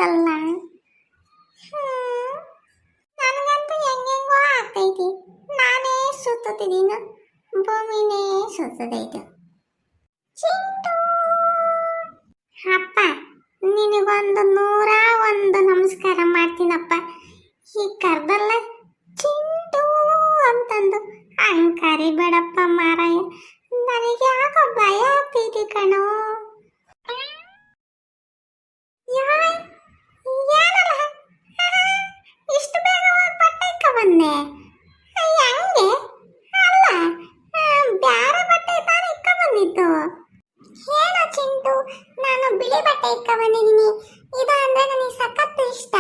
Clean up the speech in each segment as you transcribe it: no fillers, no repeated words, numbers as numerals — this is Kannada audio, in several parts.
ಆಗ್ಬೇಕಲ್ಲ. ನನಗಂತೂ ಹೆಂಗೆಂಗೋ ಆಗ್ತೈತಿ. ನಾನೇ ಸುತ್ತಿದ್ದೀನಿ, ಭೂಮಿನೇ ಸುತ್ತದೈತು. ಚಿಂಟು ಅಪ್ಪ, ನಿನಗೊಂದು 101 ನಮಸ್ಕಾರ ಮಾಡ್ತೀನಪ್ಪ. ಈ ಕರ್ದಲ್ಲ ಚಿಂಟು ಅಂತಂದು ಹಂಗ್ ಬೇಡಪ್ಪ ಮಾರಾಯ. ನನಗೆ ಯಾಕೋ ಭಯ ಆಗ್ತೈತಿ ಕಣೋ. ಇಷ್ಟು ಬೇಗ ಬಟ್ಟೆ ಇಕ್ಕ ಬಂದೆ ಹೆಂಗೆ? ಅಲ್ಲ, ಬ್ಯಾರೆ ಬಟ್ಟೆ ತಾನು ಇಕ್ಕ ಬಂದಿತ್ತು. ಏನೋ ಚಿಂಟು, ನಾನು ಬಿಳಿ ಬಟ್ಟೆ ಇಕ್ಕ ಬಂದಿದ್ದೀನಿ. ಇದು ಅಂದ್ರೆ ನನಗೆ ಸಖತ್ ಇಷ್ಟ,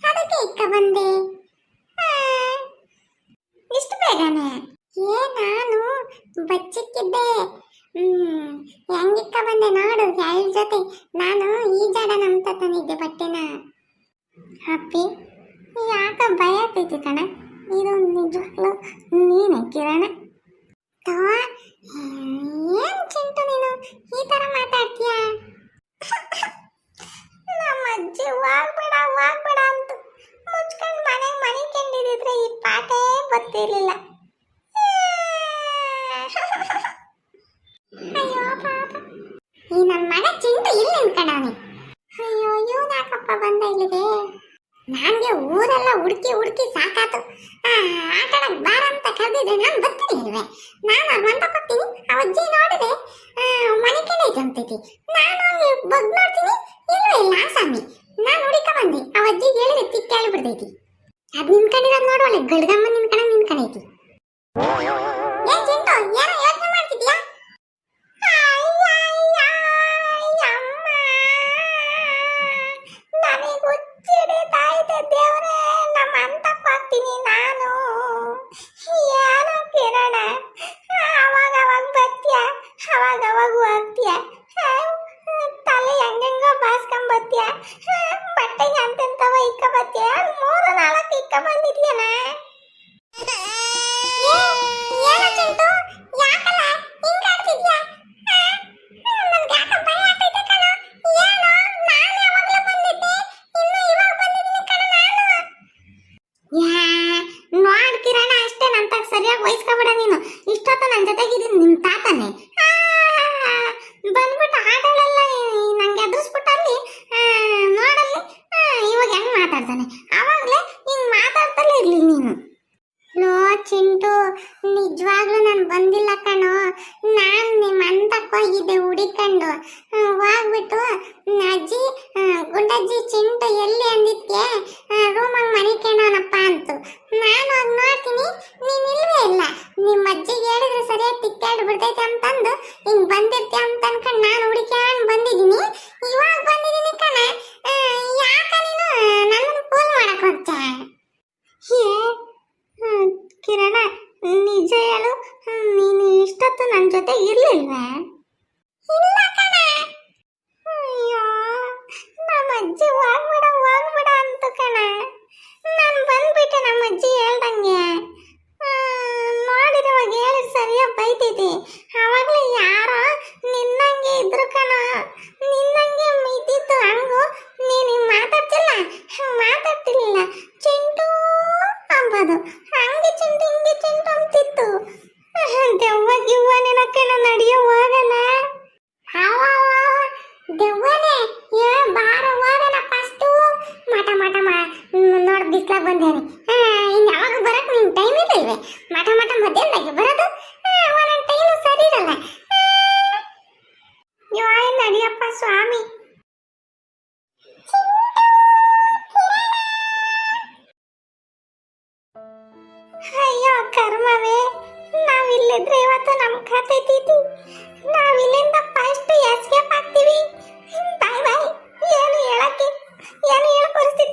ಅದಕ್ಕೆ ಇಕ್ಕ ಬಂದೆ. ಇಷ್ಟು ಬೇಗನೆ? ನಾನು ಬಚ್ಚಿಕ್ಕಿದ್ದೆ. ಹೆಂಗಿಕ್ಕ ಬಂದೆ ನೋಡು ಯಾರ ಜೊತೆ. ನಾನು ಈಜಾಡೋಣ ಅಂತ ತಂದಿದ್ದೆ ಬಟ್ಟೆನ. ಹಪ್ಪಿ, ಯಾಕ ಭಯ ಆಗ್ತೈತಿ ಕಣ. ಇದು ನಿಜವಾಗ್ಲು ನೀನೆ ಕಿರಣ? ಏನ್ ಚಿಂಟು ನೀನು ಈ ತರ ಮಾತಾಡ್ತೀಯ? ನಮ್ಮ ಅಜ್ಜಿ ವಾಗ್ಬೇಡ ವಾಗ್ಬೇಡ ಅಂತ ಮುಚ್ಕೊಂಡು ಮನೆ ಕಂಡಿದ್ರೆ ಈ ಪಾಠೇ ಗೊತ್ತಿರ್ಲಿಲ್ಲ. ಅಯ್ಯೋ ಪಾಪ, ಈ ನನ್ನ ಮಗ ಚಿಂಟು ಇಲ್ಲಿ ನಿಂತ್ಕೊಂಡವನಿ. ಅಯ್ಯೋ, ಇವನು ಯಾಕಪ್ಪ ಬಂದ ಇಲ್ಲಿಗೆ? ನನಗೆ ಊರೆಲ್ಲ ಹುಡುಕಿ ಸಾಕಾತು. ಆಟಾಡಕ್ ಬಾರ ಅಂತ ಕರೆದಿದ್ರೆ ನಾನು ಬರ್ತಿರ್ಲಿಲ್ವೇ? ನಾನು ಅವ್ರ ಮಂಟ ಕೊಡ್ತೀನಿ. ಆ ಅಜ್ಜಿ ನೋಡಿದ್ರೆ ಮನೆ ಕಡೆ ಅಂತೈತಿ. ನಾನು ಬಗ್ ನೋಡ್ತೀನಿ, ಇಲ್ಲೂ ಇಲ್ಲ ಆಸಾಮಿ. ನಾನು ಹುಡುಕ ಬಂದೆ. ಆ ಅಜ್ಜಿಗೆ ಹೇಳಿದ್ರೆ ತಿಕ್ಕಾಳಿ ಬಿಡ್ತೈತಿ. ಅದ್ ನಿನ್ಕೊಂಡಿರೋದು ನೋಡುವಲ್ಲ, ಗಡ್ಗಮ್ಮ ನಿನ್ಕೊಂಡೈತಿ. ಏನ್ ಚಿಂಟು, ಏನೋ ಯೋಚನೆ ಮಾಡ್ತಿದ್ಯಾ? ಬಟ್ಟೆಗೆ ಅಂತಂತವ ಇಕ್ಕ ಬತ್ತೀಯ, 3-4 ಇಕ್ಕ ಬಂದಿದ್ಯನ. ನೋಡ್ಕಿರಣ ಅಷ್ಟೇ, ನಂತ ಸರಿಯಾಗಿ ವಹಿಸ್ಕೊಬಿಡ ನೀನು. ಇಷ್ಟೊತ್ತು ನನ್ನ ಜೊತೆಗಿದ್ದೀನಿ ನಿಮ್ ತಾತನೇ ಬಂದ್ಬಿಟ್ಟು ಆಟಗಳೆಲ್ಲ ನಂಗೆ ಎದುರಿಸ್ಬಿಟ್ಟಲ್ಲಿ ನೋಡಲ್ಲಿ. ಇವಾಗ ಹೆಂಗ್ ಮಾತಾಡ್ತಾನೆ, ಅವಾಗ್ಲೇ ಹಿಂಗ್ ಮಾತಾಡ್ತಲೇ ಇರ್ಲಿ ನೀನು. ಲೋ ಚಿಂಟು, ನಿಜವಾಗ್ಲೂ ನಾನು ಬಂದಿಲ್ಲ ಕಣೋ. ನಾನು ನಿಮ್ಮ ಅಂತಕ್ಕೆ ಹೋಗಿದ್ದೆ ಹುಡಿಕೊಂಡು. ಹೋಗ್ಬಿಟ್ಟು ಅಜ್ಜಿ, ಗುಂಡಜ್ಜಿ ಚಿಂಟು ಎಲ್ಲಿ ಅಂದಿದ್ಕೆ ರೂಮಾಗ ಮನೆ ಕೇಳೋಣಪ್ಪ ಅಂತು. ನಾನು ಹೋಗಿ ನೋಡ್ತೀನಿ, ನೀನು ಇಲ್ವೇ ಇಲ್ಲ. ನಿಮ್ಮ ಅಜ್ಜಿಗೆ ಹೇಳಿದ್ರೆ ಸರಿಯಾಗಿ ತಿಕ್ಕಾಡಿ ಬಿಡ್ತೈತೆ ಅಂತಂದು ಹಿಂಗೆ ಬಂದಿರ್ತೀಯ ಅಂತ ಅನ್ಕೊಂಡು ನಾನು ಹುಡುಕ್ಯಾನ್ ಬಂದಿದ್ದೀನಿ. ಇವಾಗ ಬಂದಿದ್ದೀನಿ ಕಣ. ಯಾಕ ನೀನು ನನ್ನನ್ನು ಫೋನ್ ಮಾಡಕ್ ಹೋಗ್ತ? ಕಿರಣ, ನಿಜ ಹೇಳು, ನೀನು ಇಷ್ಟೊತ್ತು ನನ್ನ ಜೊತೆ ಇರ್ಲಿಲ್ವೇ? ಇಲ್ಲ ಕಣ. ಅಯ್ಯೋ, ನಮ್ಮ ಅಜ್ಜಿ ಹೋಗ್ಬೇಡ ಅಂತ ಕಣ. ನಾನು ಬಂದ್ಬಿಟ್ಟೆ ನಮ್ಮ ಅಜ್ಜಿ ಹೇಳ್ದಂಗೆ. ನೋಡಿರುವಾಗ ಹೇಳಿದ್ ಸರಿಯಾಗಿ ಬೈತೈತಿ. ಅವಾಗಲೇ ಯಾರೋ ನಿನ್ನಂಗೆ ಇದ್ರು ಕಣ. ನಿನ್ನಂಗೆ ಇದ್ದಿತ್ತು ಹಂಗು. ನೀನು ಮಾತಾಡ್ತಿಲ್ಲ, ಮಾತಾಡ್ತಿರ್ಲಿಲ್ಲ. ಚಿಂಟು ಅಂಬೋದು, ಹಂಗೆ ಚಿಂಟು ಹಿಂಗೆ ಚಿಂಟು ಅಂತಿತ್ತು. ದೆವ್ವಗಿವ್ವನೇನ ಕಣ, ನಡೆಯೋ ಹೋಗಲ್ಲ. ದೆವ್ವನೇ ಬಾರ ಹೋಗಣ ಫಸ್ಟು. ಮಠ ನೋಡ್ ಬಿಸ್ಲಾಗ ಬಂದೇನೆ. ಇನ್ನು ಯಾವಾಗ ಬರಕ್ ನಿನ್ ಟೈಮ್ ಇರಲ್ವೇ? ಮಠ ಮಧ್ಯಾಹ್ನದಾಗೆ ಬರೋದು. ಒಂದೊಂದು ಟೈಮು ಸರಿ ಇರಲ್ಲ. ನಡಿಯಪ್ಪ ಸ್ವಾಮಿ. ಅಯ್ಯೋ ಕರ್ಮವೇ, ನಾವಿಲ್ಲಿದ್ರೆ ಇವತ್ತು ನಮ್ ಕತೆ ತೀತಿ. ನಾವಿಲ್ಲಿಂದ ಫಸ್ಟ್ ಎಸ್ಕೇಪ್ ಆಗ್ತೀವಿ. ಬಾಯ್. ಏನು ಹೇಳಕ್ಕೆ, ಏನು ಹೇಳ ಪರಿಸ್ಥಿತಿ